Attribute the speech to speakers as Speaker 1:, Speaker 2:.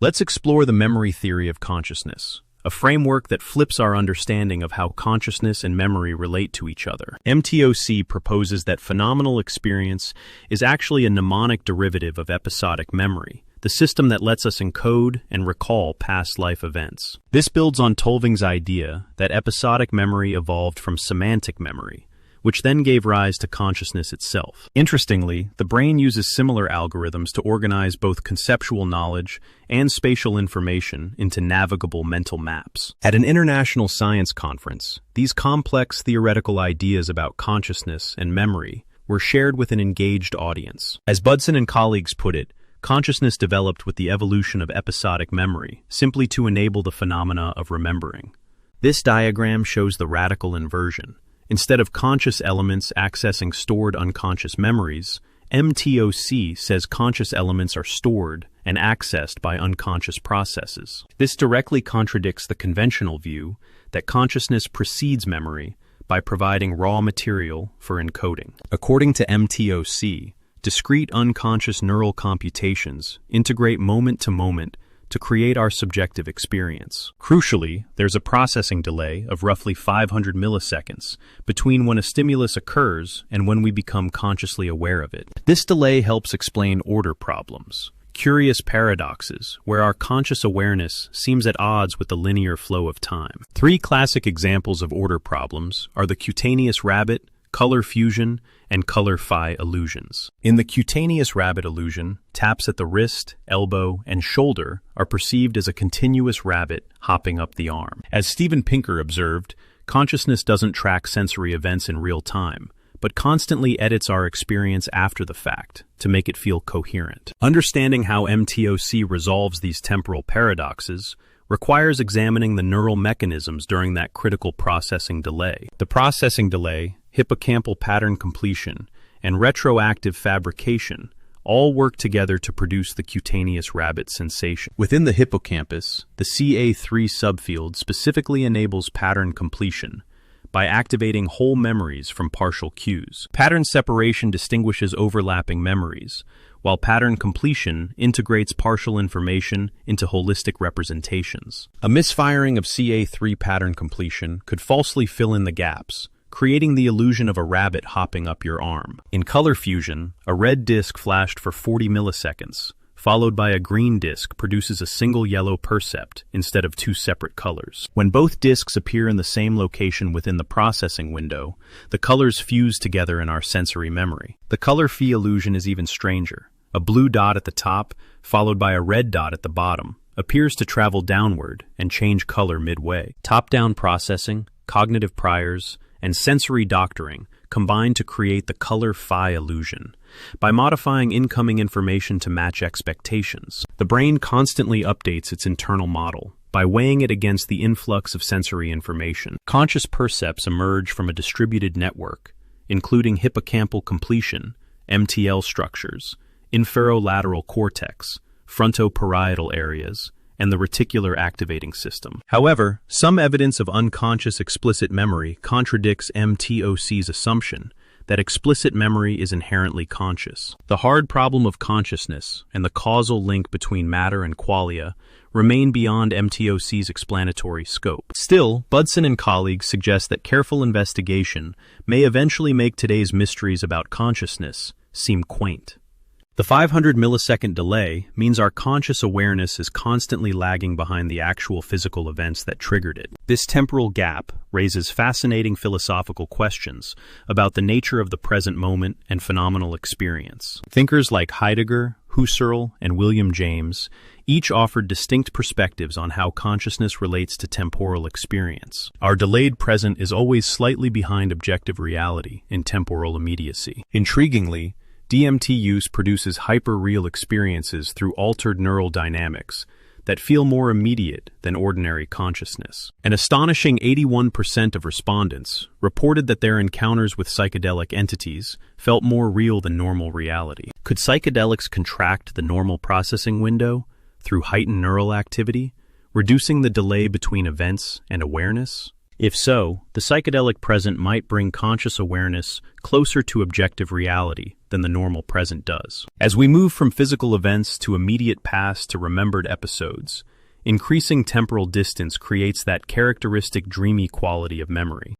Speaker 1: Let's explore the memory theory of consciousness, a framework that flips our understanding of how consciousness and memory relate to each other. MTOC proposes that phenomenal experience is actually a mnemonic derivative of episodic memory, the system that lets us encode and recall past life events. This builds on Tulving's idea that episodic memory evolved from semantic memory, which then gave rise to consciousness itself. Interestingly, the brain uses similar algorithms to organize both conceptual knowledge and spatial information into navigable mental maps. At an international science conference, these complex theoretical ideas about consciousness and memory were shared with an engaged audience. As Budson and colleagues put it, consciousness developed with the evolution of episodic memory, simply to enable the phenomena of remembering. This diagram shows the radical inversion. Instead of conscious elements accessing stored unconscious memories, MTOC says conscious elements are stored and accessed by unconscious processes. This directly contradicts the conventional view that consciousness precedes memory by providing raw material for encoding. According to MTOC, discrete unconscious neural computations integrate moment to moment to create our subjective experience. Crucially, there's a processing delay of roughly 500 milliseconds between when a stimulus occurs and when we become consciously aware of it. This delay helps explain order problems, curious paradoxes where our conscious awareness seems at odds with the linear flow of time. Three classic examples of order problems are the cutaneous rabbit, color fusion, and color phi illusions. In the cutaneous rabbit illusion, taps at the wrist, elbow, and shoulder are perceived as a continuous rabbit hopping up the arm. As Steven Pinker observed, consciousness doesn't track sensory events in real time, but constantly edits our experience after the fact to make it feel coherent. Understanding how MTOC resolves these temporal paradoxes requires examining the neural mechanisms during that critical processing delay. The processing delay, hippocampal pattern completion, and retroactive fabrication all work together to produce the cutaneous rabbit sensation. Within the hippocampus, the CA3 subfield specifically enables pattern completion by activating whole memories from partial cues. Pattern separation distinguishes overlapping memories, while pattern completion integrates partial information into holistic representations. A misfiring of CA3 pattern completion could falsely fill in the gaps, creating the illusion of a rabbit hopping up your arm. In color fusion, a red disk flashed for 40 milliseconds, followed by a green disk produces a single yellow percept instead of two separate colors. When both disks appear in the same location within the processing window, the colors fuse together in our sensory memory. The color phi illusion is even stranger. A blue dot at the top, followed by a red dot at the bottom, appears to travel downward and change color midway. Top-down processing, cognitive priors, and sensory doctoring combine to create the color phi illusion. By modifying incoming information to match expectations, the brain constantly updates its internal model by weighing it against the influx of sensory information. Conscious percepts emerge from a distributed network, including hippocampal completion, MTL structures, inferolateral cortex, frontoparietal areas, and the reticular activating system. However, some evidence of unconscious explicit memory contradicts MTOC's assumption that explicit memory is inherently conscious. The hard problem of consciousness and the causal link between matter and qualia remain beyond MTOC's explanatory scope. Still, Budson and colleagues suggest that careful investigation may eventually make today's mysteries about consciousness seem quaint. The 500 millisecond delay means our conscious awareness is constantly lagging behind the actual physical events that triggered it. This temporal gap raises fascinating philosophical questions about the nature of the present moment and phenomenal experience. Thinkers like Heidegger, Husserl, and William James each offered distinct perspectives on how consciousness relates to temporal experience. Our delayed present is always slightly behind objective reality in temporal immediacy. Intriguingly, DMT use produces hyper-real experiences through altered neural dynamics that feel more immediate than ordinary consciousness. An astonishing 81% of respondents reported that their encounters with psychedelic entities felt more real than normal reality. Could psychedelics contract the normal processing window through heightened neural activity, reducing the delay between events and awareness? If so, the psychedelic present might bring conscious awareness closer to objective reality than the normal present does. As we move from physical events to immediate past to remembered episodes, increasing temporal distance creates that characteristic dreamy quality of memory.